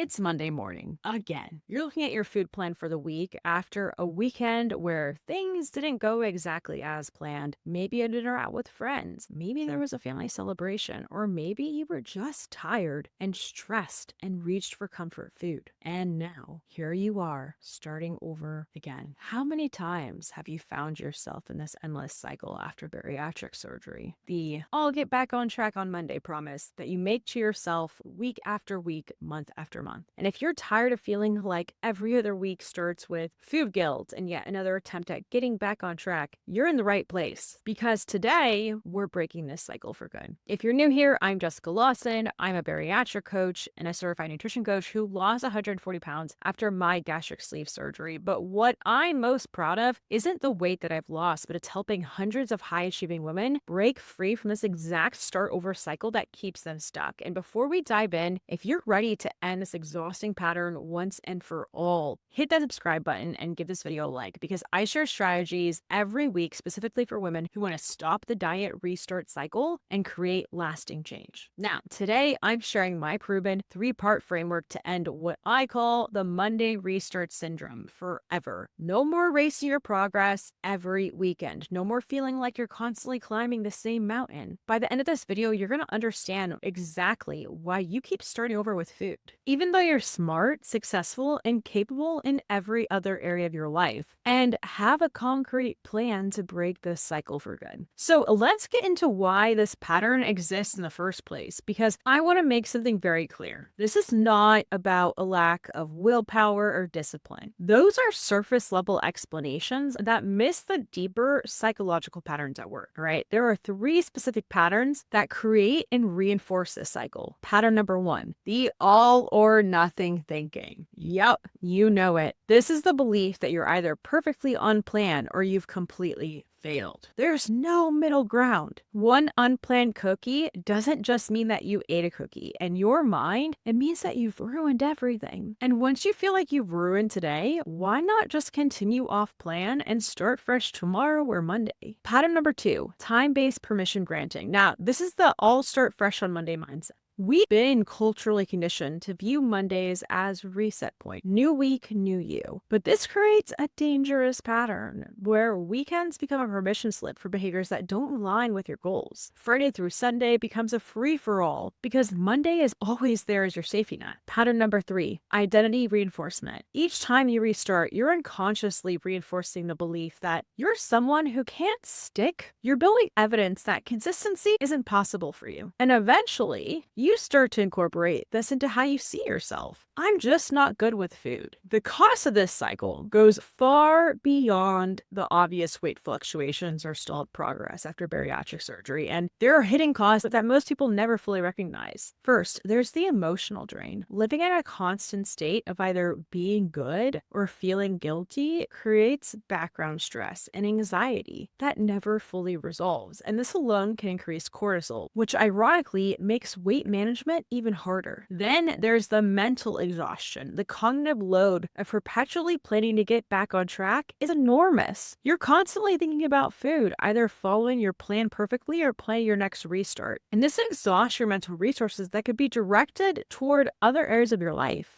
It's Monday morning. Again, you're looking at your food plan for the week after a weekend where things didn't go exactly as planned. Maybe a dinner out with friends. Maybe there was a family celebration. Or maybe you were just tired and stressed and reached for comfort food. And now, here you are, starting over again. How many times have you found yourself in this endless cycle after bariatric surgery? The I'll get back on track on Monday promise that you make to yourself week after week, month after month. And if you're tired of feeling like every other week starts with food guilt and yet another attempt at getting back on track, you're in the right place because today we're breaking this cycle for good. If you're new here, I'm Jessica Lawson. I'm a bariatric coach and a certified nutrition coach who lost 140 pounds after my gastric sleeve surgery. But what I'm most proud of isn't the weight that I've lost, but it's helping hundreds of high achieving women break free from this exact start over cycle that keeps them stuck. And before we dive in, if you're ready to end this exhausting pattern once and for all, hit that subscribe button and give this video a like because I share strategies every week specifically for women who want to stop the diet restart cycle and create lasting change. Now, today I'm sharing my proven 3-part framework to end what I call the Monday restart syndrome forever. No more racing your progress every weekend. No more feeling like you're constantly climbing the same mountain. By the end of this video, you're going to understand exactly why you keep starting over with food. Even though you're smart, successful, and capable in every other area of your life, and have a concrete plan to break this cycle for good. So let's get into why this pattern exists in the first place, because I want to make something very clear. This is not about a lack of willpower or discipline. Those are surface level explanations that miss the deeper psychological patterns at work, right? There are 3 specific patterns that create and reinforce this cycle. Pattern number 1, the all or nothing thinking. Yep, you know it. This is the belief that you're either perfectly on plan or you've completely failed. There's no middle ground. One unplanned cookie doesn't just mean that you ate a cookie. In your mind, it means that you've ruined everything. And once you feel like you've ruined today, why not just continue off plan and start fresh tomorrow or Monday? Pattern number 2, time-based permission granting. Now, this is the all start fresh on Monday mindset. We've been culturally conditioned to view Mondays as reset point. New week, new you. But this creates a dangerous pattern where weekends become a permission slip for behaviors that don't align with your goals. Friday through Sunday becomes a free-for-all because Monday is always there as your safety net. Pattern number 3, identity reinforcement. Each time you restart, you're unconsciously reinforcing the belief that you're someone who can't stick. You're building evidence that consistency isn't possible for you. And eventually, you start to incorporate this into how you see yourself. I'm just not good with food. The cost of this cycle goes far beyond the obvious weight fluctuations or stalled progress after bariatric surgery, and there are hidden costs that most people never fully recognize. First, there's the emotional drain. Living in a constant state of either being good or feeling guilty creates background stress and anxiety that never fully resolves, and this alone can increase cortisol, which ironically makes weight management even harder. Then there's the mental exhaustion. The cognitive load of perpetually planning to get back on track is enormous. You're constantly thinking about food, either following your plan perfectly or planning your next restart. And this exhausts your mental resources that could be directed toward other areas of your life.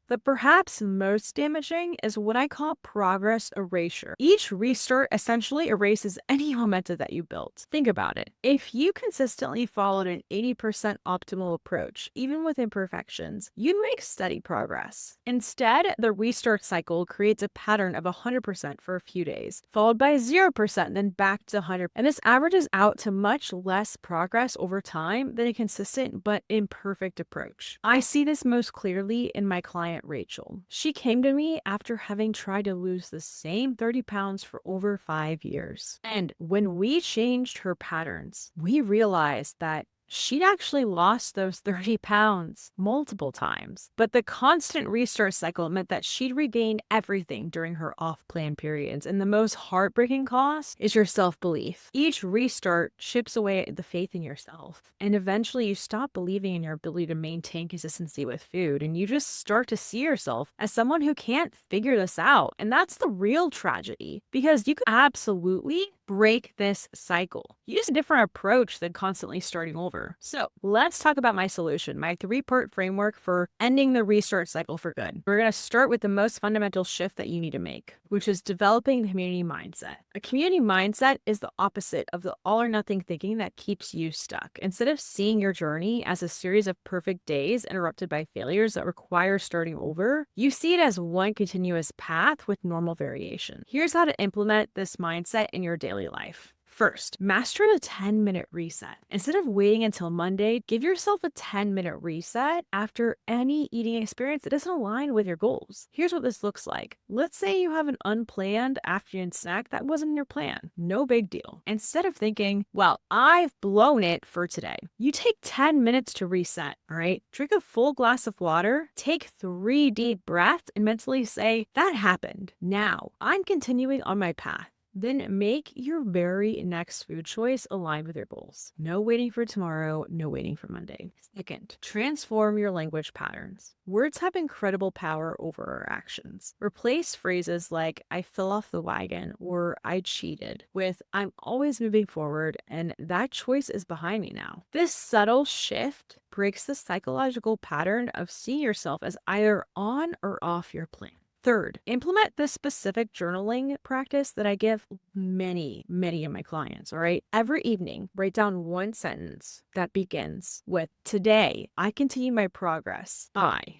But perhaps most damaging is what I call progress erasure. Each restart essentially erases any momentum that you built. Think about it. If you consistently followed an 80% optimal approach, even with imperfections, you'd make steady progress. Instead, the restart cycle creates a pattern of 100% for a few days, followed by 0%, then back to 100%. And this averages out to much less progress over time than a consistent but imperfect approach. I see this most clearly in my client Rachel. She came to me after having tried to lose the same 30 pounds for over 5 years. And when we changed her patterns, we realized that she'd actually lost those 30 pounds multiple times. But the constant restart cycle meant that she'd regained everything during her off-plan periods. And the most heartbreaking cost is your self-belief. Each restart chips away at the faith in yourself. And eventually you stop believing in your ability to maintain consistency with food. And you just start to see yourself as someone who can't figure this out. And that's the real tragedy. Because you could absolutely Break this cycle. Use a different approach than constantly starting over. So let's talk about my solution, my 3-part framework for ending the restart cycle for good. We're going to start with the most fundamental shift that you need to make, which is developing the community mindset. A community mindset is the opposite of the all or nothing thinking that keeps you stuck. Instead of seeing your journey as a series of perfect days interrupted by failures that require starting over, you see it as one continuous path with normal variation. Here's how to implement this mindset in your daily life. First, master the 10-minute reset. Instead of waiting until Monday, give yourself a 10-minute reset after any eating experience that doesn't align with your goals. Here's what this looks like. Let's say you have an unplanned afternoon snack that wasn't in your plan. No big deal. Instead of thinking, well, I've blown it for today, you take 10 minutes to reset, all right? Drink a full glass of water, take 3 deep breaths, and mentally say, that happened. Now, I'm continuing on my path. Then make your very next food choice align with your goals. No waiting for tomorrow, no waiting for Monday. Second, transform your language patterns. Words have incredible power over our actions. Replace phrases like, I fell off the wagon or I cheated with, I'm always moving forward and that choice is behind me now. This subtle shift breaks the psychological pattern of seeing yourself as either on or off your plan. Third, implement the specific journaling practice that I give many of my clients, all right? Every evening, write down one sentence that begins with, today, I continue my progress.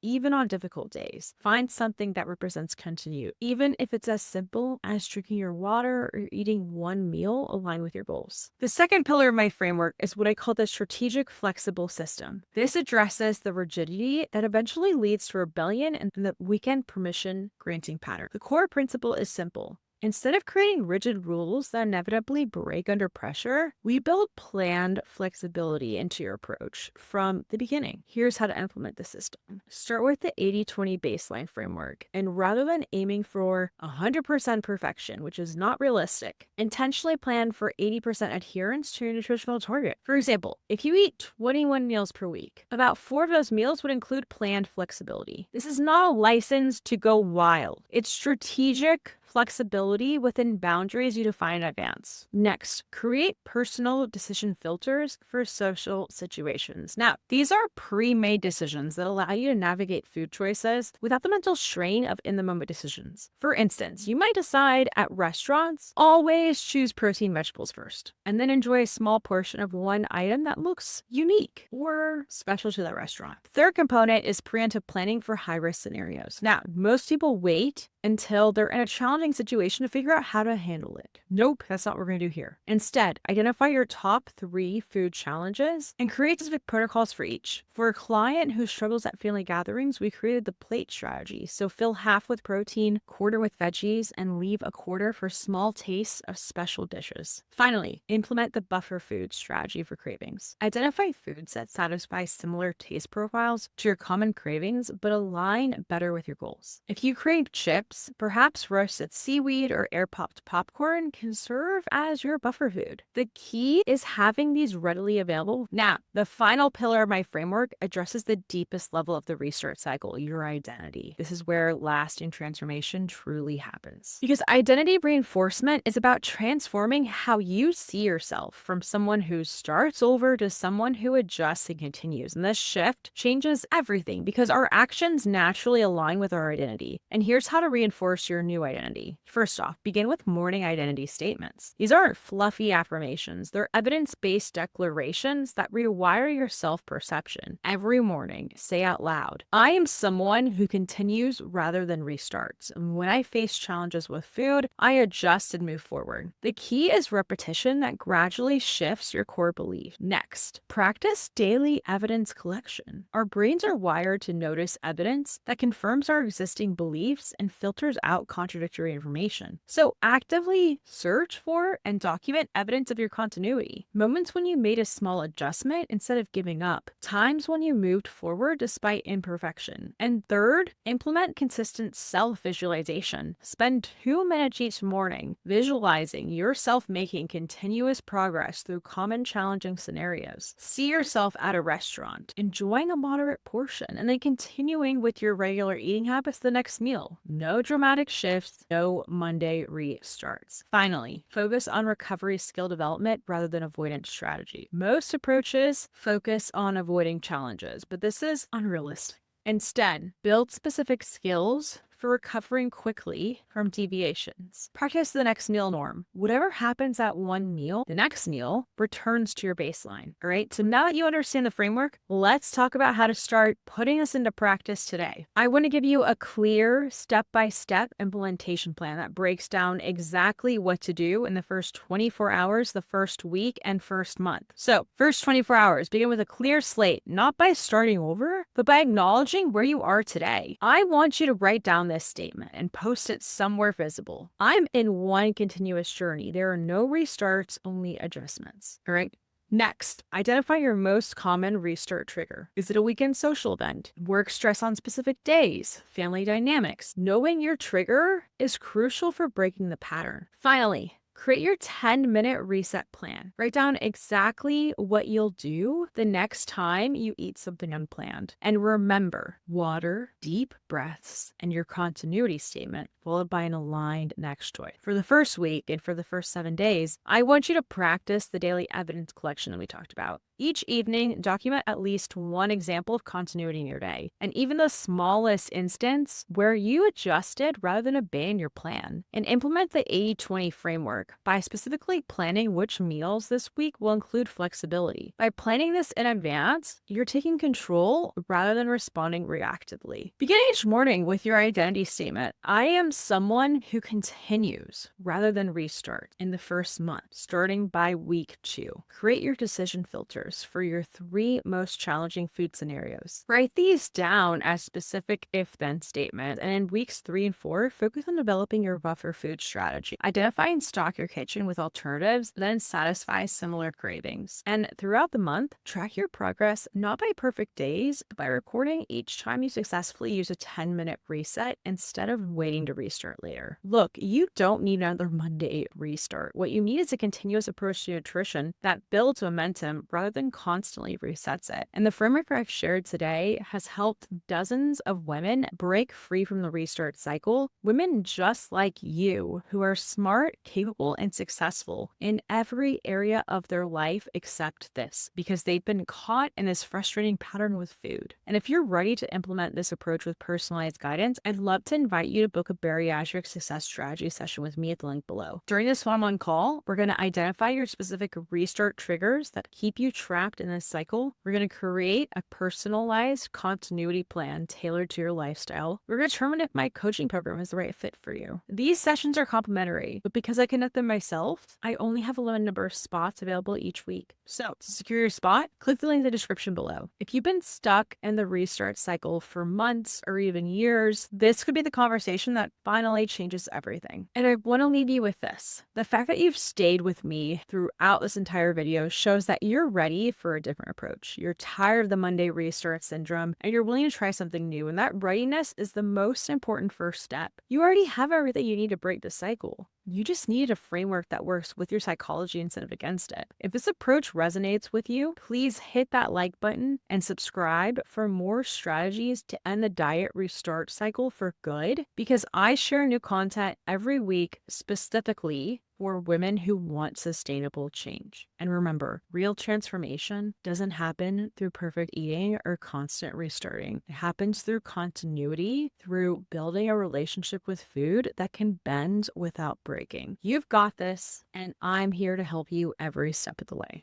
Even on difficult days, find something that represents continue, even if it's as simple as drinking your water or eating one meal aligned with your goals. The second pillar of my framework is what I call the strategic flexible system. This addresses the rigidity that eventually leads to rebellion and the weekend permission granting pattern. The core principle is simple. Instead of creating rigid rules that inevitably break under pressure, we build planned flexibility into your approach from the beginning. Here's how to implement the system. Start with the 80-20 baseline framework, and rather than aiming for 100% perfection, which is not realistic, intentionally plan for 80% adherence to your nutritional target. For example, if you eat 21 meals per week, about 4 of those meals would include planned flexibility. This is not a license to go wild. It's strategic flexibility within boundaries you define in advance. Next, create personal decision filters for social situations. Now, these are pre-made decisions that allow you to navigate food choices without the mental strain of in-the-moment decisions. For instance, you might decide at restaurants, always choose protein vegetables first, and then enjoy a small portion of one item that looks unique or special to that restaurant. Third component is preemptive planning for high-risk scenarios. Now, most people wait until they're in a challenging situation to figure out how to handle it. Nope, that's not what we're going to do here. Instead, identify your top 3 food challenges and create specific protocols for each. For a client who struggles at family gatherings, we created the plate strategy. So fill half with protein, quarter with veggies, and leave a quarter for small tastes of special dishes. Finally, implement the buffer food strategy for cravings. Identify foods that satisfy similar taste profiles to your common cravings, but align better with your goals. If you crave chips, perhaps roasted seaweed or air-popped popcorn can serve as your buffer food. The key is having these readily available. Now, the final pillar of my framework addresses the deepest level of the restart cycle, your identity. This is where lasting transformation truly happens. Because identity reinforcement is about transforming how you see yourself from someone who starts over to someone who adjusts and continues. And this shift changes everything because our actions naturally align with our identity. And here's how to reinforce your new identity. First off, begin with morning identity statements. These aren't fluffy affirmations. They're evidence-based declarations that rewire your self-perception. Every morning, say out loud, I am someone who continues rather than restarts. And when I face challenges with food, I adjust and move forward. The key is repetition that gradually shifts your core belief. Next, practice daily evidence collection. Our brains are wired to notice evidence that confirms our existing beliefs and filters out contradictory information. So actively search for and document evidence of your continuity. Moments when you made a small adjustment instead of giving up. Times when you moved forward despite imperfection. And third, implement consistent self-visualization. Spend 2 minutes each morning visualizing yourself making continuous progress through common challenging scenarios. See yourself at a restaurant, enjoying a moderate portion, and then continuing with your regular eating habits the next meal. No dramatic shifts, No Monday restarts. Finally, focus on recovery skill development rather than avoidance strategy. Most approaches focus on avoiding challenges, but this is unrealistic. Instead, build specific skills for recovering quickly from deviations. Practice the next meal norm. Whatever happens at one meal, the next meal returns to your baseline. All right. So now that you understand the framework, let's talk about how to start putting this into practice today. I want to give you a clear step-by-step implementation plan that breaks down exactly what to do in the first 24 hours, the first week, and first month. So, first 24 hours, begin with a clear slate, not by starting over, but by acknowledging where you are today. I want you to write down this statement and post it somewhere visible. I'm in one continuous journey. There are no restarts, only adjustments. All right. Next, identify your most common restart trigger. Is it a weekend social event? Work stress on specific days? Family dynamics? Knowing your trigger is crucial for breaking the pattern. Finally, create your 10-minute reset plan. Write down exactly what you'll do the next time you eat something unplanned. And remember, water, deep breaths, and your continuity statement, followed by an aligned next choice. For the first week and for the first 7 days, I want you to practice the daily evidence collection that we talked about. Each evening, document at least one example of continuity in your day, and even the smallest instance where you adjusted rather than abandon your plan. And implement the 80-20 framework by specifically planning which meals this week will include flexibility. By planning this in advance, you're taking control rather than responding reactively. Begin each morning with your identity statement. I am someone who continues rather than restart in the first month, starting by week 2. Create your decision filters for your 3 most challenging food scenarios. Write these down as specific if-then statements, and in weeks 3 and 4, focus on developing your buffer food strategy. Identify and stock your kitchen with alternatives, then satisfy similar cravings. And throughout the month, track your progress not by perfect days, but by recording each time you successfully use a 10-minute reset instead of waiting to restart later. Look, you don't need another Monday restart. What you need is a continuous approach to nutrition that builds momentum rather than constantly resets it. And the framework I've shared today has helped dozens of women break free from the restart cycle. Women just like you who are smart, capable, and successful in every area of their life except this, because they've been caught in this frustrating pattern with food. And if you're ready to implement this approach with personalized guidance, I'd love to invite you to book a bariatric success strategy session with me at the link below. During this one-on-one call, we're going to identify your specific restart triggers that keep you trapped in this cycle. We're going to create a personalized continuity plan tailored to your lifestyle. We're going to determine if my coaching program is the right fit for you. These sessions are complimentary, but because I conduct them myself, I only have a limited number of spots available each week. So to secure your spot, click the link in the description below. If you've been stuck in the restart cycle for months or even years, this could be the conversation that finally changes everything. And I want to leave you with this. The fact that you've stayed with me throughout this entire video shows that you're ready for a different approach. You're tired of the Monday restart syndrome and you're willing to try something new. And that readiness is the most important first step. You already have everything you need to break the cycle. You just need a framework that works with your psychology instead of against it. If this approach resonates with you, please hit that like button and subscribe for more strategies to end the diet restart cycle for good, because I share new content every week specifically for women who want sustainable change. And remember, real transformation doesn't happen through perfect eating or constant restarting. It happens through continuity, through building a relationship with food that can bend without breaking. You've got this, and I'm here to help you every step of the way.